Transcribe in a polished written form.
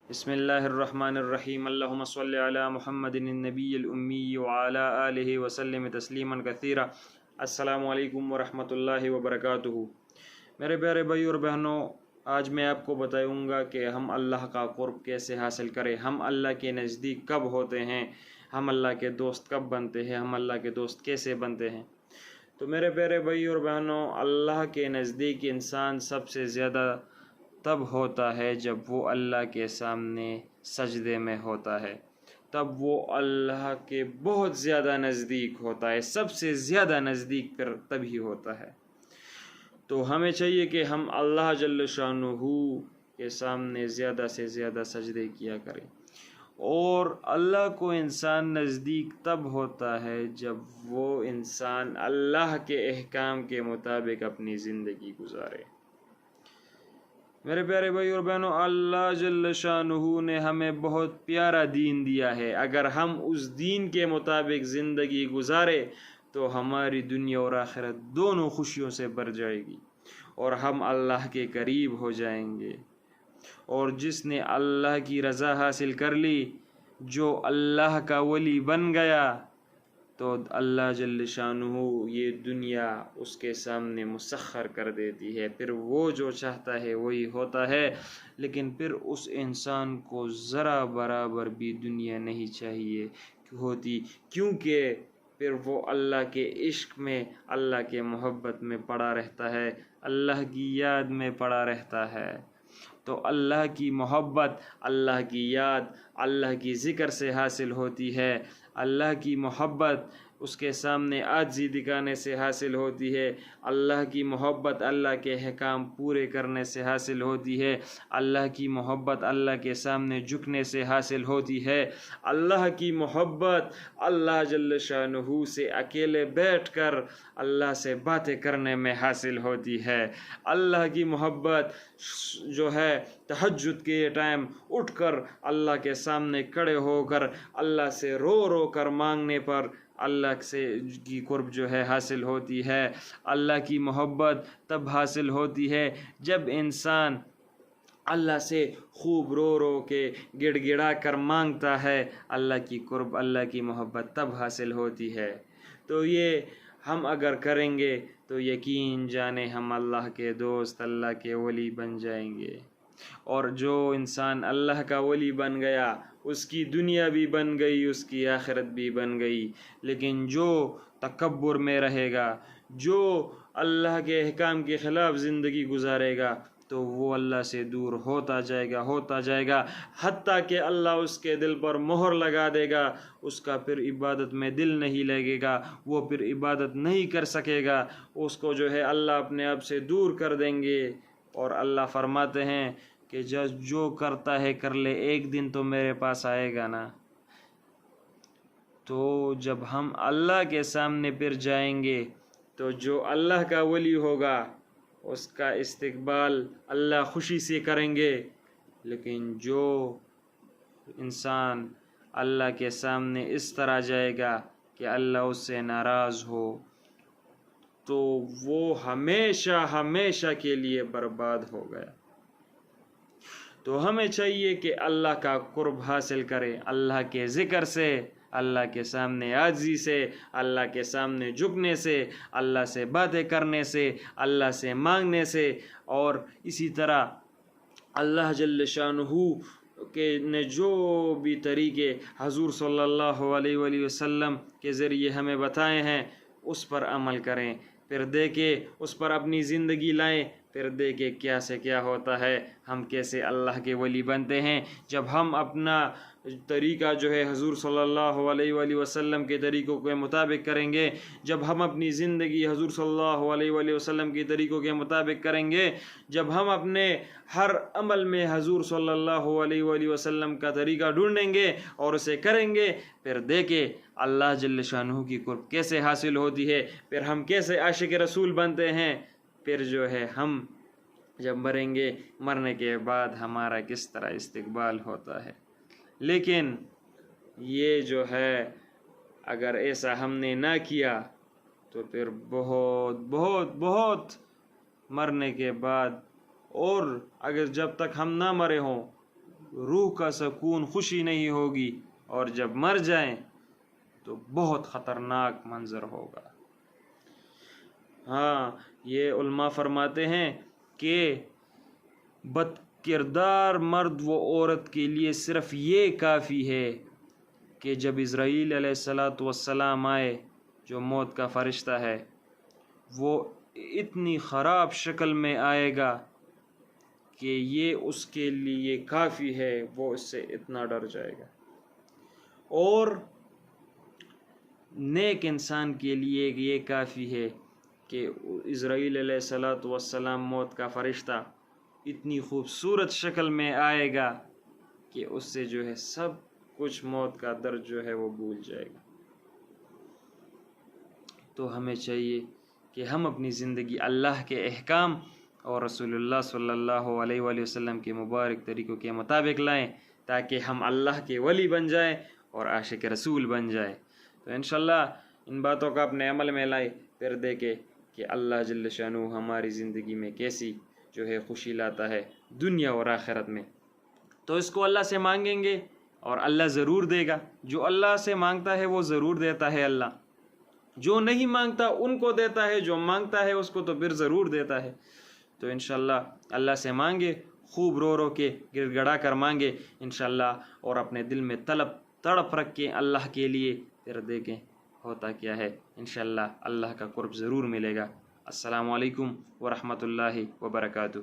بسم اللہ الرحمن الرحیم اللہم صلی علی محمد النبی الامی وعلی آلہ وسلم تسلیما کثیرا۔ السلام علیکم ورحمۃ اللہ وبرکاتہ۔ میرے پیارے بھائی اور بہنوں، آج میں آپ کو بتاؤں گا کہ ہم اللہ کا قرب کیسے حاصل کریں، ہم اللہ کے نزدیک کب ہوتے ہیں، ہم اللہ کے دوست کب بنتے ہیں، ہم اللہ کے دوست کیسے بنتے ہیں۔ تو میرے پیارے بھائی اور بہنوں، اللہ کے نزدیک انسان سب سے زیادہ تب ہوتا ہے جب وہ اللہ کے سامنے سجدے میں ہوتا ہے، تب وہ اللہ کے بہت زیادہ نزدیک ہوتا ہے، سب سے زیادہ نزدیک پھر تبھی ہوتا ہے۔ تو ہمیں چاہیے کہ ہم اللہ جل شانہ کے سامنے زیادہ سے زیادہ سجدے کیا کریں، اور اللہ کو انسان نزدیک تب ہوتا ہے جب وہ انسان اللہ کے احکام کے مطابق اپنی زندگی گزارے۔ میرے پیارے بھائی اور بہنوں، اللہ جل شانہ نے ہمیں بہت پیارا دین دیا ہے۔ اگر ہم اس دین کے مطابق زندگی گزارے تو ہماری دنیا اور آخرت دونوں خوشیوں سے بھر جائے گی، اور ہم اللہ کے قریب ہو جائیں گے۔ اور جس نے اللہ کی رضا حاصل کر لی، جو اللہ کا ولی بن گیا، تو اللہ جل شانہ یہ دنیا اس کے سامنے مسخر کر دیتی ہے، پھر وہ جو چاہتا ہے وہی ہوتا ہے۔ لیکن پھر اس انسان کو ذرا برابر بھی دنیا نہیں چاہیے ہوتی، کیونکہ پھر وہ اللہ کے عشق میں، اللہ کے محبت میں پڑا رہتا ہے، اللہ کی یاد میں پڑا رہتا ہے۔ تو اللہ کی محبت، اللہ کی یاد، اللہ کی ذکر سے حاصل ہوتی ہے۔ اللہ کی محبت اس کے سامنے عاجزی دکھانے سے حاصل ہوتی ہے، اللہ کی محبت اللہ کے احکام پورے کرنے سے حاصل ہوتی ہے، اللہ کی محبت اللہ کے سامنے جھکنے سے حاصل ہوتی ہے، اللہ کی محبت اللہ جل شانہ سے اکیلے بیٹھ کر اللہ سے باتیں کرنے میں حاصل ہوتی ہے۔ اللہ کی محبت جو ہے تہجد کے ٹائم اٹھ کر اللہ کے سامنے کھڑے ہو کر اللہ سے رو رو کر مانگنے پر اللہ سے کی قرب جو ہے حاصل ہوتی ہے۔ اللہ کی محبت تب حاصل ہوتی ہے جب انسان اللہ سے خوب رو رو کے گڑ گڑا کر مانگتا ہے۔ اللہ کی قرب، اللہ کی محبت تب حاصل ہوتی ہے۔ تو یہ ہم اگر کریں گے تو یقین جانیں ہم اللہ کے دوست، اللہ کے ولی بن جائیں گے۔ اور جو انسان اللہ کا ولی بن گیا، اس کی دنیا بھی بن گئی، اس کی آخرت بھی بن گئی۔ لیکن جو تکبر میں رہے گا، جو اللہ کے احکام کے خلاف زندگی گزارے گا، تو وہ اللہ سے دور ہوتا جائے گا، حتیٰ کہ اللہ اس کے دل پر مہر لگا دے گا، اس کا پھر عبادت میں دل نہیں لگے گا، وہ پھر عبادت نہیں کر سکے گا، اس کو جو ہے اللہ اپنے آپ سے دور کر دیں گے۔ اور اللہ فرماتے ہیں کہ جو کرتا ہے کر لے، ایک دن تو میرے پاس آئے گا نا۔ تو جب ہم اللہ کے سامنے پھر جائیں گے تو جو اللہ کا ولی ہوگا اس کا استقبال اللہ خوشی سے کریں گے، لیکن جو انسان اللہ کے سامنے اس طرح جائے گا کہ اللہ اس سے ناراض ہو، تو وہ ہمیشہ ہمیشہ کے لیے برباد ہو گیا۔ تو ہمیں چاہیے کہ اللہ کا قرب حاصل کریں، اللہ کے ذکر سے، اللہ کے سامنے عاجزی سے، اللہ کے سامنے جھکنے سے، اللہ سے باتیں کرنے سے، اللہ سے مانگنے سے، اور اسی طرح اللہ جل شانہ کہ نے جو بھی طریقے حضور صلی اللہ علیہ وآلہ وسلم کے ذریعے ہمیں بتائے ہیں اس پر عمل کریں، پھر دیکھیں اس پر اپنی زندگی لائیں، پھر دیکھیں کیا سے کیا ہوتا ہے، ہم کیسے اللہ کے ولی بنتے ہیں۔ جب ہم اپنا طریقہ جو ہے حضور صلی اللہ علیہ وآلہ وسلم کے طریقوں کے مطابق کریں گے، جب ہم اپنی زندگی حضور صلی اللہ علیہ وآلہ وسلم کے طریقوں کے مطابق کریں گے، جب ہم اپنے ہر عمل میں حضور صلی اللہ علیہ وآلہ وسلم کا طریقہ ڈھونڈیں گے اور اسے کریں گے، پھر دیکھیں اللہ جل شانہ کی قرب کیسے حاصل ہوتی ہے، پھر ہم کیسے عاشق رسول بنتے ہیں، پھر جو ہے ہم جب مریں گے، مرنے کے بعد ہمارا کس طرح استقبال ہوتا ہے۔ لیکن یہ جو ہے اگر ایسا ہم نے نہ کیا تو پھر بہت بہت بہت مرنے کے بعد، اور اگر جب تک ہم نہ مرے ہوں روح کا سکون خوشی نہیں ہوگی، اور جب مر جائیں تو بہت خطرناک منظر ہوگا۔ ہاں، یہ علماء فرماتے ہیں کہ بد کردار مرد و عورت کے لیے صرف یہ کافی ہے کہ جب اسرائیل علیہ السلام آئے، جو موت کا فرشتہ ہے، وہ اتنی خراب شکل میں آئے گا کہ یہ اس کے لیے کافی ہے، وہ اس سے اتنا ڈر جائے گا۔ اور نیک انسان کے لیے یہ کافی ہے کہ اسرائیل علیہ السلام موت کا فرشتہ اتنی خوبصورت شکل میں آئے گا کہ اس سے جو ہے سب کچھ موت کا درد جو ہے وہ بھول جائے گا۔ تو ہمیں چاہیے کہ ہم اپنی زندگی اللہ کے احکام اور رسول اللہ صلی اللہ علیہ وآلہ وسلم کے مبارک طریقوں کے مطابق لائیں، تاکہ ہم اللہ کے ولی بن جائیں اور عاشق رسول بن جائیں۔ تو انشاءاللہ ان باتوں کا اپنے عمل میں لائیں، پھر دیکھیں کہ اللہ جل شانہ ہماری زندگی میں کیسی جو ہے خوشی لاتا ہے دنیا اور آخرت میں۔ تو اس کو اللہ سے مانگیں گے اور اللہ ضرور دے گا۔ جو اللہ سے مانگتا ہے وہ ضرور دیتا ہے اللہ، جو نہیں مانگتا ان کو دیتا ہے، جو مانگتا ہے اس کو تو پھر ضرور دیتا ہے۔ تو انشاءاللہ اللہ سے مانگے، خوب رو رو کے گڑ گڑا کر مانگے انشاءاللہ، اور اپنے دل میں تڑپ رکھ کے اللہ کے لیے، پھر دیکھیں ہوتا کیا ہے۔ انشاءاللہ اللہ کا قرب ضرور ملے گا۔ السلام علیکم ورحمۃ اللہ وبرکاتہ۔